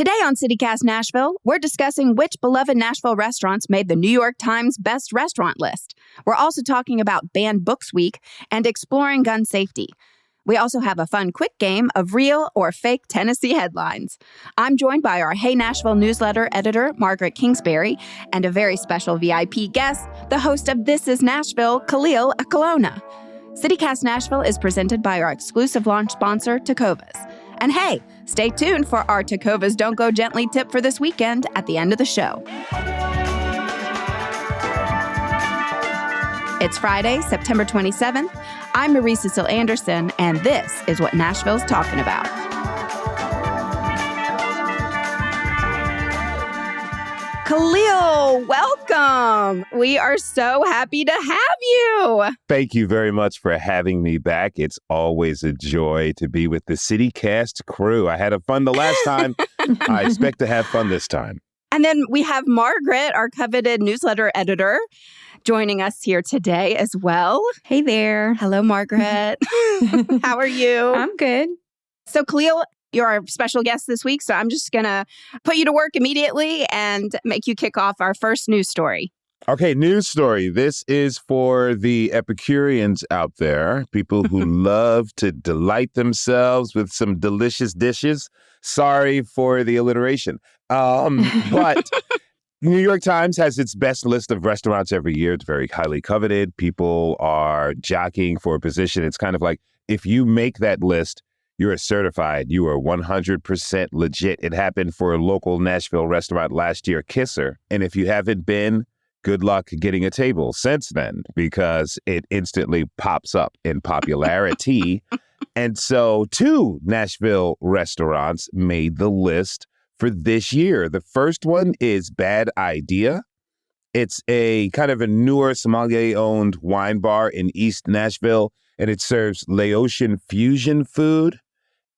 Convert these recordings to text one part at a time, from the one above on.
Today on City Cast Nashville, we're discussing which beloved Nashville restaurants made the New York Times Best Restaurant list. We're also talking about Banned Books Week and exploring gun safety. We also have a fun quick game of real or fake Tennessee headlines. I'm joined by our Hey Nashville newsletter editor, Margaret Kingsbury, and a very special VIP guest, the host of This Is Nashville, Khalil Ekulona. City Cast Nashville is presented by our exclusive launch sponsor, Tecovas. And hey, stay tuned for our Tecovas Don't Go Gently tip for this weekend at the end of the show. It's Friday, September 27th. I'm Marie Cecile Anderson, and this is what Nashville's talking about. Khalil, welcome. We are so happy to have you. Thank you very much for having me back. It's always a joy to be with the City Cast crew. I had fun the last time. I expect to have fun this time. And then we have Margaret, our coveted newsletter editor, joining us here today as well. Hey there. Hello, Margaret. How are you? I'm good. So, Khalil, you're our special guest this week, so I'm just going to put you to work immediately and make you kick off our first news story. Okay, news story. This is for the Epicureans out there, people who love to delight themselves with some delicious dishes. Sorry for the alliteration. But New York Times has its best list of restaurants every year. It's very highly coveted. People are jockeying for a position. It's kind of like if you make that list, you're certified. You are 100% legit. It happened for a local Nashville restaurant last year, Kisser. And if you haven't been, good luck getting a table since then, because it instantly pops up in popularity. And so 2 Nashville restaurants made the list for this year. The first one is Bad Idea. It's a kind of a newer sommelier-owned wine bar in East Nashville, and it serves Laotian fusion food,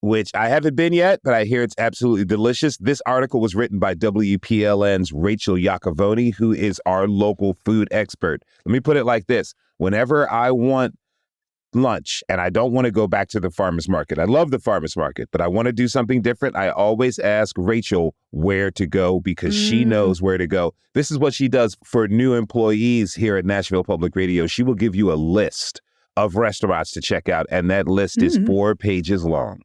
which I haven't been yet, but I hear it's absolutely delicious. This article was written by WPLN's Rachel Iacovoni, who is our local food expert. Let me put it like this. Whenever I want lunch and I don't want to go back to the farmer's market, I love the farmer's market, but I want to do something different, I always ask Rachel where to go because she knows where to go. This is what she does for new employees here at Nashville Public Radio. She will give you a list of restaurants to check out, and that list is 4 pages long.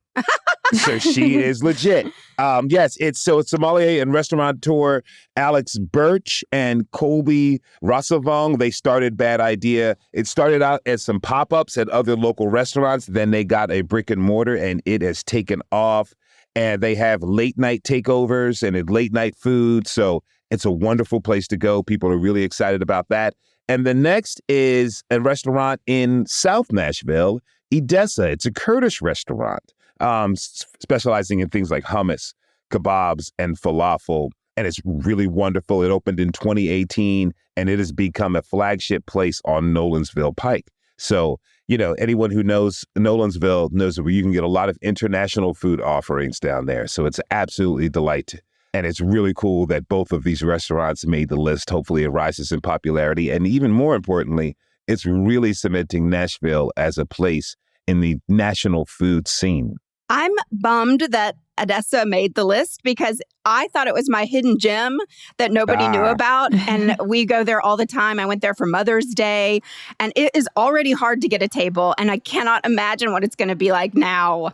So she is legit. Yes, it's sommelier and restaurateur Alex Birch and Colby Rossavong. They started Bad Idea. It started out as some pop-ups at other local restaurants. Then they got a brick and mortar, and it has taken off. And they have late night takeovers and late night food. So it's a wonderful place to go. People are really excited about that. And the next is a restaurant in South Nashville, Edessa. It's a Kurdish restaurant, specializing in things like hummus, kebabs, and falafel. And it's really wonderful. It opened in 2018, and it has become a flagship place on Nolensville Pike. So, anyone who knows Nolensville knows that you can get a lot of international food offerings down there. So it's absolutely a delight. And it's really cool that both of these restaurants made the list. Hopefully it rises in popularity. And even more importantly, it's really cementing Nashville as a place in the national food scene. I'm bummed that Edessa made the list because I thought it was my hidden gem that nobody knew about. And we go there all the time. I went there for Mother's Day, and it is already hard to get a table. And I cannot imagine what it's going to be like now.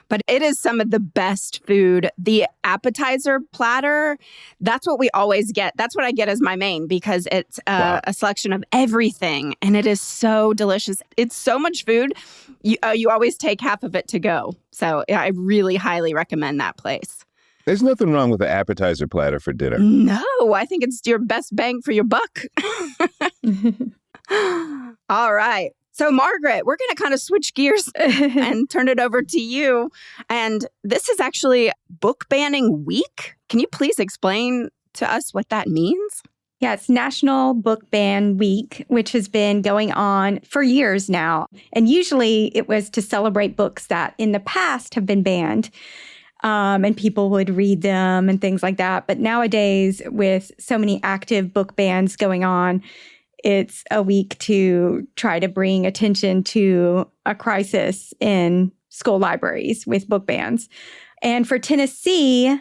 But it is some of the best food. The appetizer platter, that's what we always get. That's what I get as my main because it's a selection of everything. And it is so delicious. It's so much food. You always take half of it to go. So I really highly recommend that place. There's nothing wrong with the appetizer platter for dinner. No, I think it's your best bang for your buck. All right. So, Margaret, we're going to kind of switch gears and turn it over to you. And this is actually Book Banning Week. Can you please explain to us what that means? Yeah, it's National Book Ban Week, which has been going on for years now. And usually it was to celebrate books that in the past have been banned. And people would read them and things like that. But nowadays, with so many active book bans going on, it's a week to try to bring attention to a crisis in school libraries with book bans. And for Tennessee,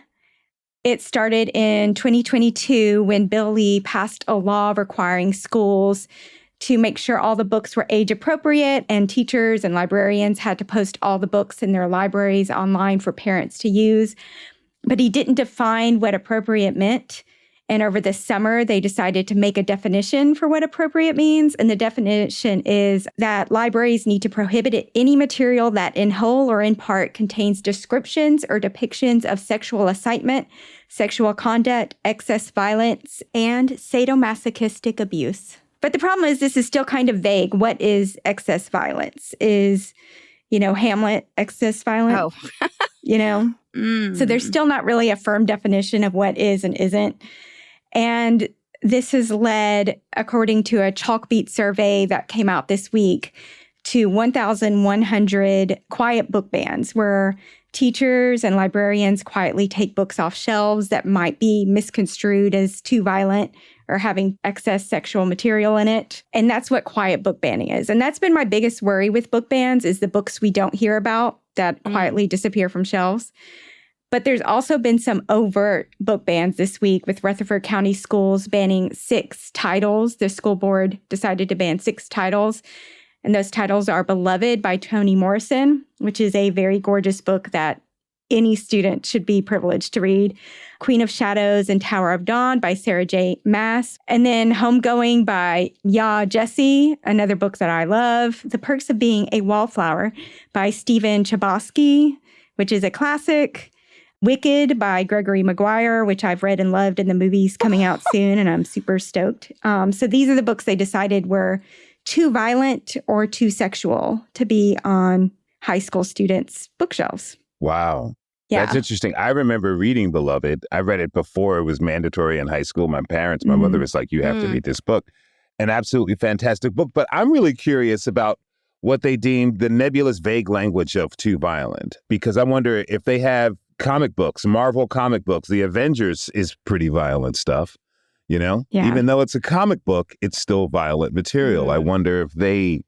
It started in 2022 when Bill Lee passed a law requiring schools to make sure all the books were age appropriate, and teachers and librarians had to post all the books in their libraries online for parents to use. But he didn't define what appropriate meant. And over the summer, they decided to make a definition for what appropriate means. And the definition is that libraries need to prohibit any material that in whole or in part contains descriptions or depictions of sexual excitement, sexual conduct, excess violence, and sadomasochistic abuse. But the problem is this is still kind of vague. What is excess violence? Is, Hamlet excess violence? Oh. So there's still not really a firm definition of what is and isn't. And this has led, according to a Chalkbeat survey that came out this week, to 1,100 quiet book bans where teachers and librarians quietly take books off shelves that might be misconstrued as too violent or having excess sexual material in it. And that's what quiet book banning is. And that's been my biggest worry with book bans, is the books we don't hear about that quietly disappear from shelves. But there's also been some overt book bans this week, with Rutherford County Schools banning 6 titles. The school board decided to ban 6 titles. And those titles are Beloved by Toni Morrison, which is a very gorgeous book that any student should be privileged to read. Queen of Shadows and Tower of Dawn by Sarah J. Maas. And then Homegoing by Ya Jesse, another book that I love. The Perks of Being a Wallflower by Stephen Chbosky, which is a classic. Wicked by Gregory Maguire, which I've read and loved, and the movie's coming out soon, and I'm super stoked. So these are the books they decided were too violent or too sexual to be on high school students' bookshelves. Wow. Yeah. That's interesting. I remember reading Beloved. I read it before it was mandatory in high school. My mother was like, you have to read this book. An absolutely fantastic book. But I'm really curious about what they deemed the nebulous, vague language of too violent, because I wonder if they have comic books, Marvel comic books. The Avengers is pretty violent stuff, Yeah. Even though it's a comic book, it's still violent material. I wonder if they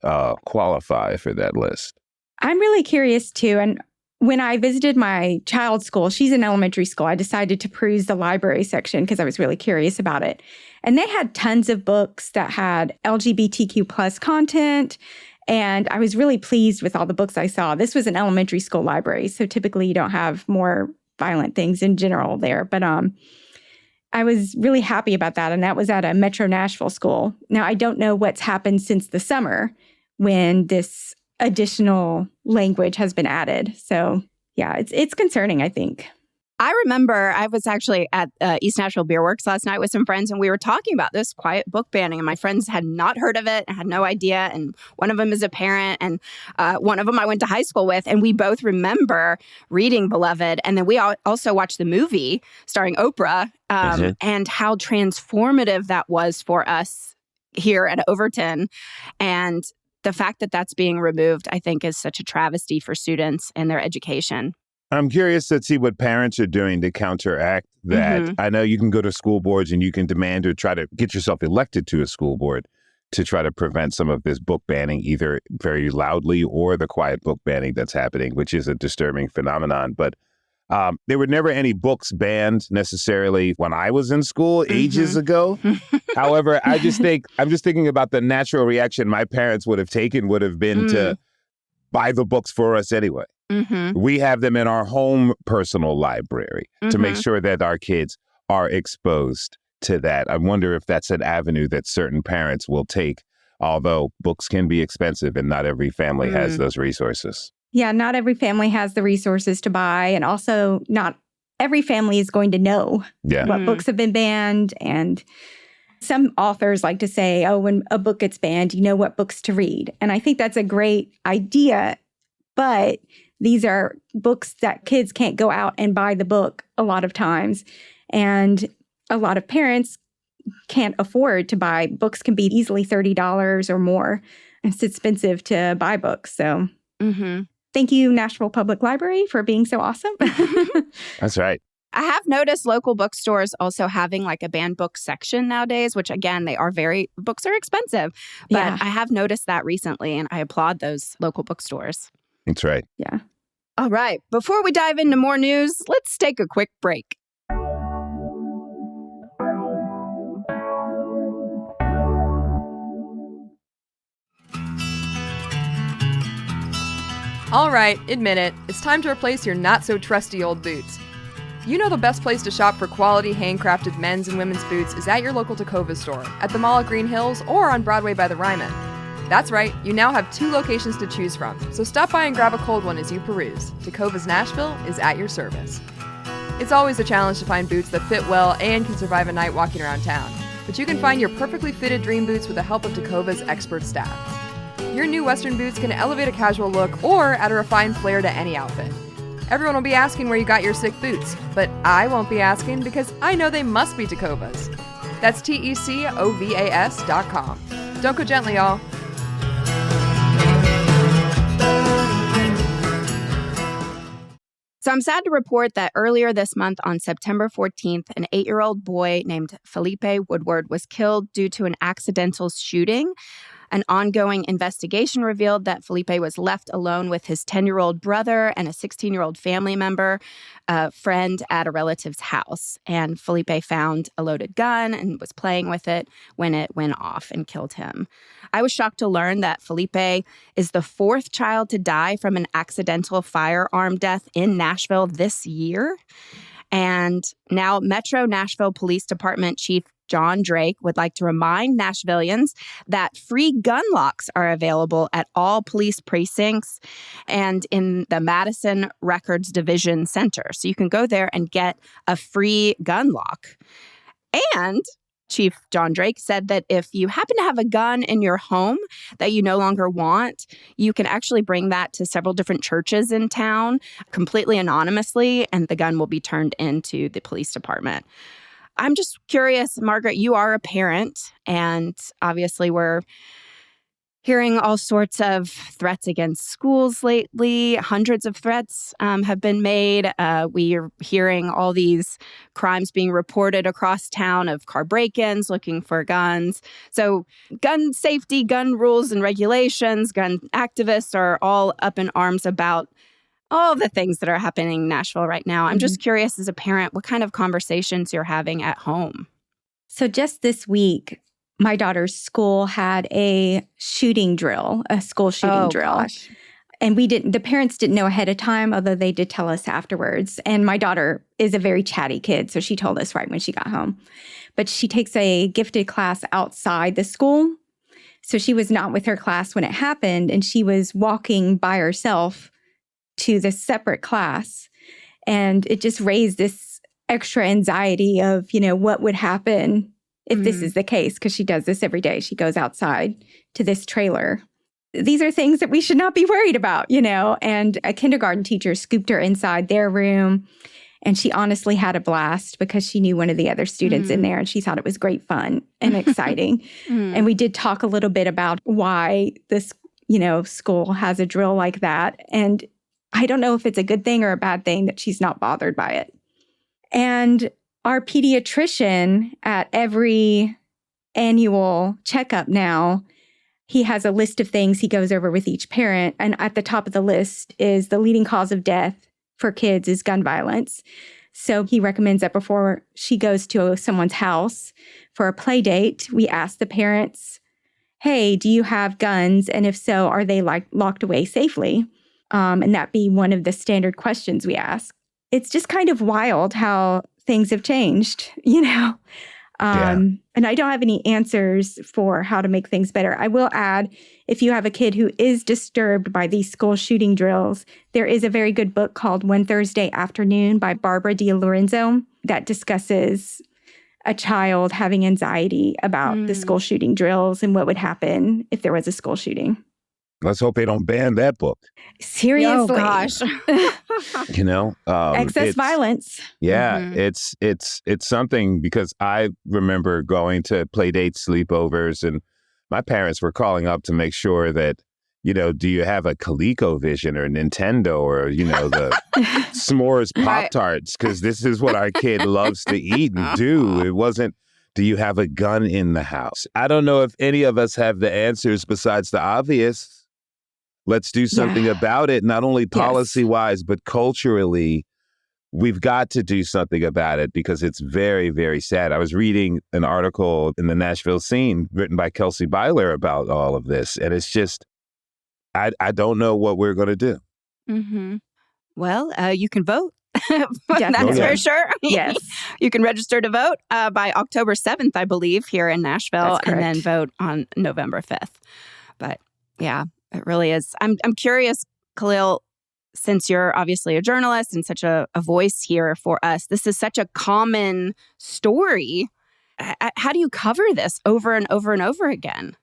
qualify for that list. I'm really curious, too. And when I visited my child's school, she's in elementary school, I decided to peruse the library section because I was really curious about it. And they had tons of books that had LGBTQ plus content. And I was really pleased with all the books I saw. This was an elementary school library, so typically you don't have more violent things in general there. But I was really happy about that. And that was at a Metro Nashville school. Now, I don't know what's happened since the summer when this additional language has been added. So yeah, it's concerning, I think. I remember I was actually at East Nashville Beer Works last night with some friends, and we were talking about this quiet book banning, and my friends had not heard of it, had no idea, and one of them is a parent, and one of them I went to high school with, and we both remember reading Beloved, and then we also watched the movie starring Oprah, and how transformative that was for us here at Overton, and the fact that that's being removed, I think, is such a travesty for students and their education. I'm curious to see what parents are doing to counteract that. I know you can go to school boards and you can demand or try to get yourself elected to a school board to try to prevent some of this book banning, either very loudly or the quiet book banning that's happening, which is a disturbing phenomenon. But there were never any books banned necessarily when I was in school ages ago. However, I'm just thinking about the natural reaction my parents would have taken would have been to buy the books for us anyway. We have them in our home personal library to make sure that our kids are exposed to that. I wonder if that's an avenue that certain parents will take, although books can be expensive and not every family has those resources. Yeah, not every family has the resources to buy, and also not every family is going to know what books have been banned. And some authors like to say, oh, when a book gets banned, you know what books to read. And I think that's a great idea, but these are books that kids can't go out and buy the book a lot of times. And a lot of parents can't afford to buy. Books can be easily $30 or more. It's expensive to buy books. So thank you, Nashville Public Library, for being so awesome. That's right. I have noticed local bookstores also having like a banned book section nowadays, which again, books are expensive. But I have noticed that recently, and I applaud those local bookstores. That's right. Yeah. All right. Before we dive into more news, let's take a quick break. All right, admit it. It's time to replace your not-so-trusty old boots. You know the best place to shop for quality, handcrafted men's and women's boots is at your local Tacova store, at the Mall at Green Hills, or on Broadway by the Ryman. That's right, you now have 2 locations to choose from, so stop by and grab a cold one as you peruse. Tacova's Nashville is at your service. It's always a challenge to find boots that fit well and can survive a night walking around town, but you can find your perfectly fitted dream boots with the help of Tacova's expert staff. Your new Western boots can elevate a casual look or add a refined flair to any outfit. Everyone will be asking where you got your sick boots, but I won't be asking because I know they must be Tacovas. That's TECOVAS.com. Don't go gently, y'all. So I'm sad to report that earlier this month on September 14th, an 8-year-old boy named Felipe Woodward was killed due to an accidental shooting. An ongoing investigation revealed that Felipe was left alone with his 10-year-old brother and a 16-year-old family member, a friend at a relative's house. And Felipe found a loaded gun and was playing with it when it went off and killed him. I was shocked to learn that Felipe is the 4th child to die from an accidental firearm death in Nashville this year. And now Metro Nashville Police Department Chief John Drake would like to remind Nashvillians that free gun locks are available at all police precincts and in the Madison Records Division Center. So you can go there and get a free gun lock. And Chief John Drake said that if you happen to have a gun in your home that you no longer want, you can actually bring that to several different churches in town completely anonymously, and the gun will be turned into the police department. I'm just curious, Margaret, you are a parent, and obviously we're hearing all sorts of threats against schools lately. Hundreds of threats have been made. We are hearing all these crimes being reported across town of car break-ins looking for guns. So gun safety, gun rules and regulations, gun activists are all up in arms about all the things that are happening in Nashville right now. I'm just curious as a parent, what kind of conversations you're having at home? So just this week, my daughter's school had a shooting drill, a school shooting drill. Gosh. And the parents didn't know ahead of time, although they did tell us afterwards. And my daughter is a very chatty kid, so she told us right when she got home. But she takes a gifted class outside the school. So she was not with her class when it happened, and she was walking by herself to this separate class. And it just raised this extra anxiety of, what would happen if this is the case, because she does this every day. She goes outside to this trailer. These are things that we should not be worried about, And a kindergarten teacher scooped her inside their room, and she honestly had a blast because she knew one of the other students in there, and she thought it was great fun and exciting. And we did talk a little bit about why this, school has a drill like that. And I don't know if it's a good thing or a bad thing that she's not bothered by it. And our pediatrician at every annual checkup now, he has a list of things he goes over with each parent. And at the top of the list is the leading cause of death for kids is gun violence. So he recommends that before she goes to someone's house for a play date, we ask the parents, hey, do you have guns? And if so, are they locked away safely? And that be one of the standard questions we ask. It's just kind of wild how things have changed, And I don't have any answers for how to make things better. I will add, if you have a kid who is disturbed by these school shooting drills, there is a very good book called One Thursday Afternoon by Barbara DiLorenzo that discusses a child having anxiety about the school shooting drills and what would happen if there was a school shooting. Let's hope they don't ban that book. Seriously. Oh, gosh. Excess violence. Yeah, it's something, because I remember going to play dates, sleepovers, and my parents were calling up to make sure that, do you have a ColecoVision or Nintendo or, the s'mores Pop-Tarts? Because this is what our kid loves to eat and do. It wasn't, do you have a gun in the house? I don't know if any of us have the answers besides the obvious. Let's do something about it, not only policy-wise, but culturally. We've got to do something about it because it's very, very sad. I was reading an article in the Nashville Scene written by Kelsey Byler about all of this, and it's just, I don't know what we're going to do. Mm-hmm. Well, you can vote. Definitely. That's for sure. Yes. You can register to vote by October 7th, I believe, here in Nashville, That's and then correct. vote on November 5th. But yeah, it really is. I'm curious, Khalil, since you're obviously a journalist and such a voice here for us, this is such a common story. How do you cover this over and over and over again?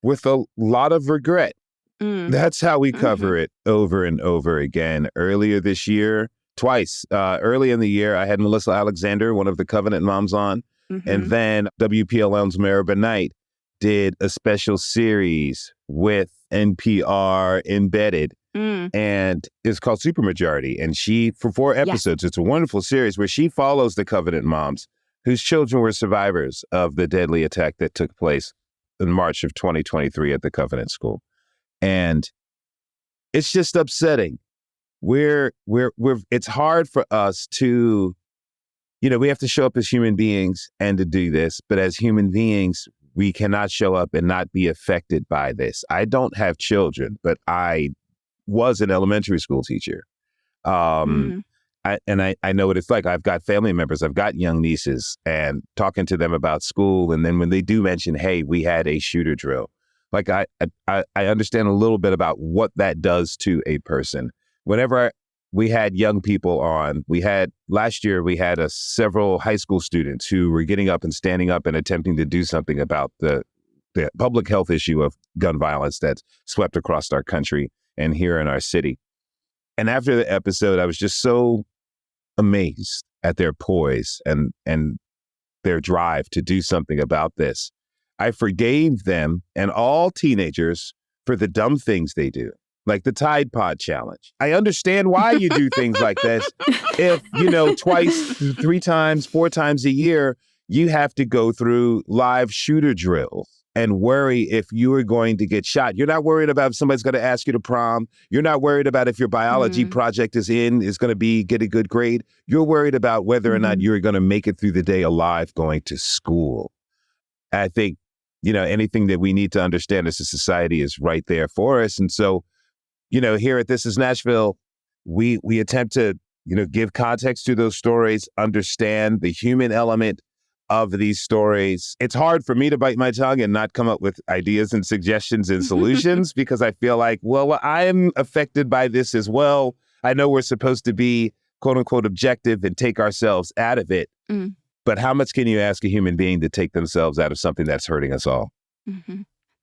With a lot of regret. That's how we cover Mm-hmm. it over and over again. Earlier this year, twice. Early in the year, I had Melissa Alexander, one of the Covenant moms, on. Mm-hmm. And then WPLM's Maribel Knight did a special series with NPR Embedded. And it's called Supermajority. And she, for 4 episodes, It's a wonderful series where she follows the Covenant moms whose children were survivors of the deadly attack that took place in March of 2023 at the Covenant School. And it's just upsetting. It's hard for us to, we have to show up as human beings and to do this. But as human beings, we cannot show up and not be affected by this. I don't have children, but I was an elementary school teacher. I know what it's like. I've got family members, I've got young nieces, and talking to them about school. And then when they do mention, hey, we had a shooter drill, like I understand a little bit about what that does to a person. Whenever we had young people on, last year we had several high school students who were getting up and standing up and attempting to do something about the public health issue of gun violence that's swept across our country and here in our city. And after the episode, I was just so amazed at their poise and their drive to do something about this. I forgave them and all teenagers for the dumb things they do, like the Tide Pod Challenge. I understand why you do things like this. If, twice, 3 times, 4 times a year, you have to go through live shooter drills and worry if you are going to get shot. You're not worried about if somebody's going to ask you to prom. You're not worried about if your biology project is going to get a good grade. You're worried about whether or not you're going to make it through the day alive going to school. I think, anything that we need to understand as a society is right there for us. And so, here at This Is Nashville, we attempt to, give context to those stories, understand the human element of these stories. It's hard for me to bite my tongue and not come up with ideas and suggestions and solutions because I feel like, well, I'm affected by this as well. I know we're supposed to be, quote unquote, objective and take ourselves out of it. But how much can you ask a human being to take themselves out of something that's hurting us all?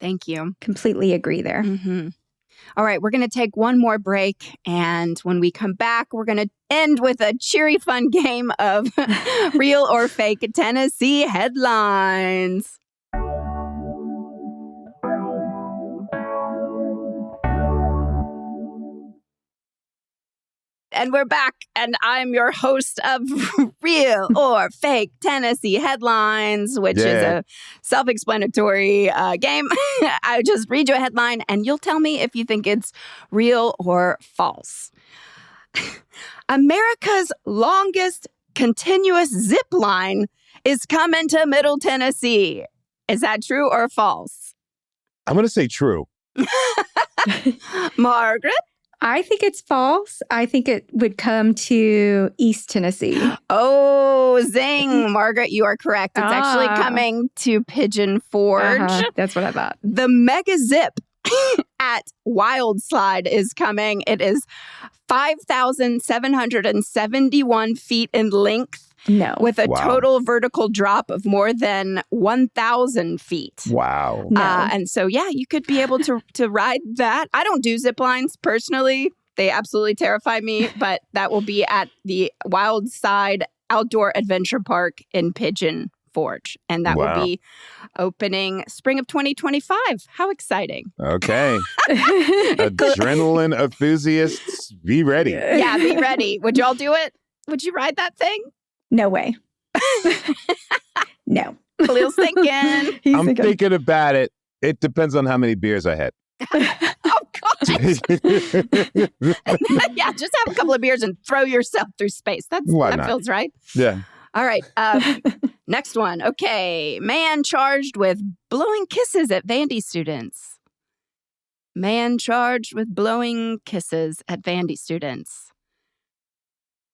Thank you. Completely agree there. All right, we're going to take one more break. And when we come back, we're going to end with a cheery, fun game of real or fake Tennessee headlines. And we're back, and I'm your host of Real or Fake Tennessee Headlines, which is a self-explanatory game. I just read you a headline, and you'll tell me if you think it's real or false. America's longest continuous zip line is coming to Middle Tennessee. Is that true or false? I'm going to say true. Margaret? I think it's false. I think it would come to East Tennessee. Oh, zing. Margaret, you are correct. It's actually coming to Pigeon Forge. That's what I thought. The mega zip at Wild Slide is coming. It is 5,771 feet in length. No. With a total vertical drop of more than 1,000 feet. Wow. No. And so, you could be able to ride that. I don't do zip lines personally. They absolutely terrify me. But that will be at the Wild Side Outdoor Adventure Park in Pigeon Forge. And that will be opening spring of 2025. How exciting. Okay. Adrenaline enthusiasts, be ready. Yeah, be ready. Would y'all do it? Would you ride that thing? No way. No. Khalil's thinking. I'm thinking about it. It depends on how many beers I had. Oh, God. Yeah, just have a couple of beers and throw yourself through space. That feels right. Yeah. All right. Next one. Okay. Man charged with blowing kisses at Vandy students. Man charged with blowing kisses at Vandy students.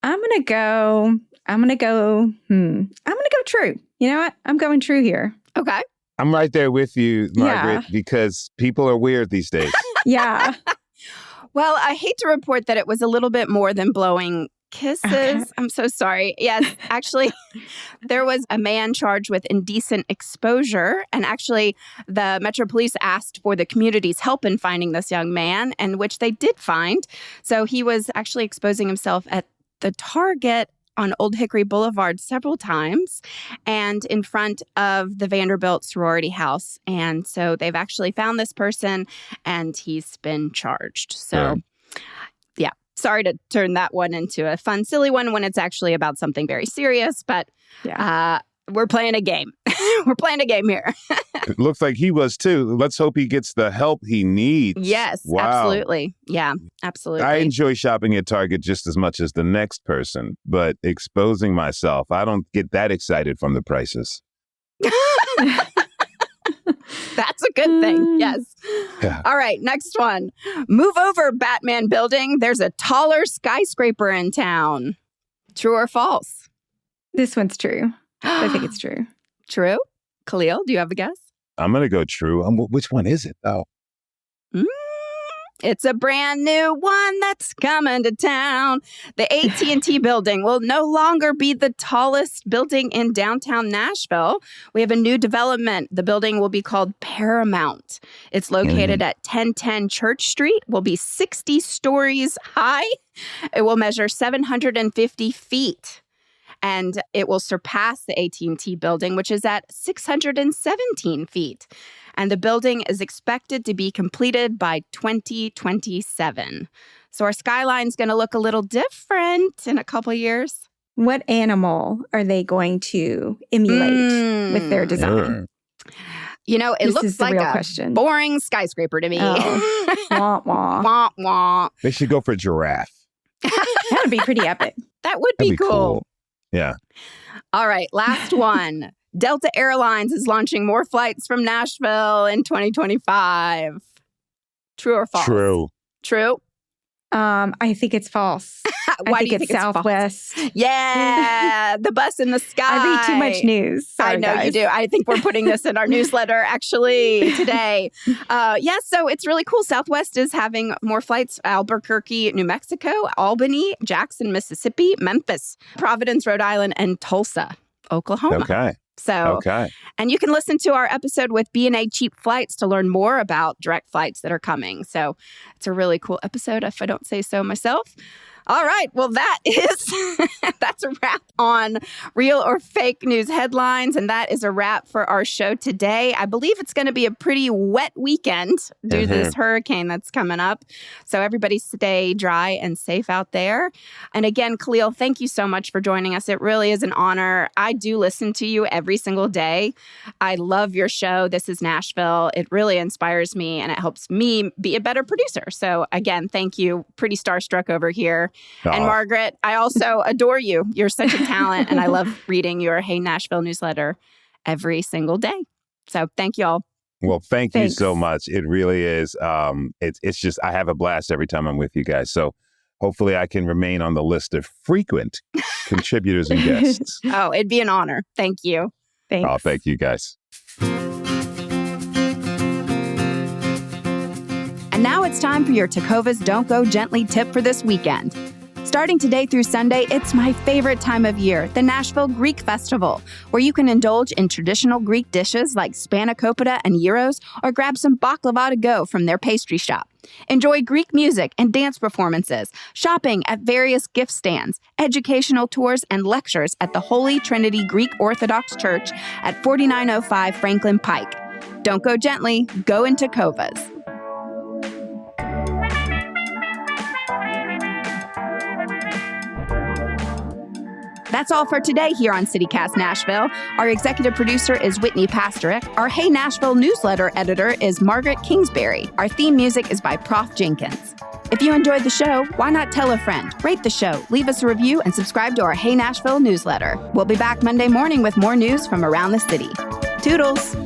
I'm going to go true. You know what? I'm going true here. Okay. I'm right there with you, Margaret, because people are weird these days. Yeah. Well, I hate to report that it was a little bit more than blowing kisses. Okay. I'm so sorry. Yes, actually, there was a man charged with indecent exposure. And actually, the Metro Police asked for the community's help in finding this young man, and which they did find. So he was actually exposing himself at the Target on Old Hickory Boulevard several times and in front of the Vanderbilt sorority house. And so they've actually found this person and he's been charged. So, yeah, sorry to turn that one into a fun, silly one when it's actually about something very serious. But we're playing a game. We're playing a game here. It looks like he was too. Let's hope he gets the help he needs. Yes, absolutely. Yeah, absolutely. I enjoy shopping at Target just as much as the next person, but exposing myself, I don't get that excited from the prices. That's a good thing. Yes. Yeah. All right, next one. Move over, Batman building. There's a taller skyscraper in town. True or false? This one's true. I think it's true. True? Khalil, do you have a guess? I'm going to go true. Which one is it, though? It's a brand new one that's coming to town. The AT&T building will no longer be the tallest building in downtown Nashville. We have a new development. The building will be called Paramount. It's located at 1010 Church Street, will be 60 stories high. It will measure 750 feet. And it will surpass the AT&T building, which is at 617 feet. And the building is expected to be completed by 2027. So our skyline's going to look a little different in a couple years. What animal are they going to emulate with their design? You know, it looks like a question. Boring skyscraper to me. Oh. Wah, wah. Wah, wah. They should go for giraffe. That would be pretty epic. That would be cool. Yeah. All right, last one. Delta Airlines is launching more flights from Nashville in 2025. True or false? True. True? I think it's false. Why I think do you it's think Southwest. Yeah, the bus in the sky. I read too much news. Sorry, I know guys. you do. I think we're putting this in our newsletter actually today. So it's really cool. Southwest is having more flights. Albuquerque, New Mexico, Albany, Jackson, Mississippi, Memphis, Providence, Rhode Island, and Tulsa, Oklahoma. Okay. And you can listen to our episode with B&A Cheap Flights to learn more about direct flights that are coming. So it's a really cool episode, if I don't say so myself. All right. Well, that's a wrap on real or fake news headlines. And that is a wrap for our show today. I believe it's going to be a pretty wet weekend due to this hurricane that's coming up. So everybody stay dry and safe out there. And again, Khalil, thank you so much for joining us. It really is an honor. I do listen to you every single day. I love your show. This is Nashville. It really inspires me and it helps me be a better producer. So again, thank you. Pretty starstruck over here. And Margaret, I also adore you. You're such a talent, and I love reading your Hey Nashville newsletter every single day. So thank you all. Well, thanks you so much. It really is. It's just, I have a blast every time I'm with you guys. So hopefully I can remain on the list of frequent contributors and guests. Oh, it'd be an honor. Thank you. Thanks. Oh, thank you guys. And now it's time for your Tecovas Don't Go Gently tip for this weekend. Starting today through Sunday, it's my favorite time of year, the Nashville Greek Festival, where you can indulge in traditional Greek dishes like spanakopita and gyros, or grab some baklava to go from their pastry shop. Enjoy Greek music and dance performances, shopping at various gift stands, educational tours, and lectures at the Holy Trinity Greek Orthodox Church at 4905 Franklin Pike. Don't go gently, go into Tecovas. That's all for today here on City Cast Nashville. Our executive producer is Whitney Pasterek. Our Hey Nashville newsletter editor is Margaret Kingsbury. Our theme music is by Prof. Jenkins. If you enjoyed the show, why not tell a friend, rate the show, leave us a review, and subscribe to our Hey Nashville newsletter. We'll be back Monday morning with more news from around the city. Toodles!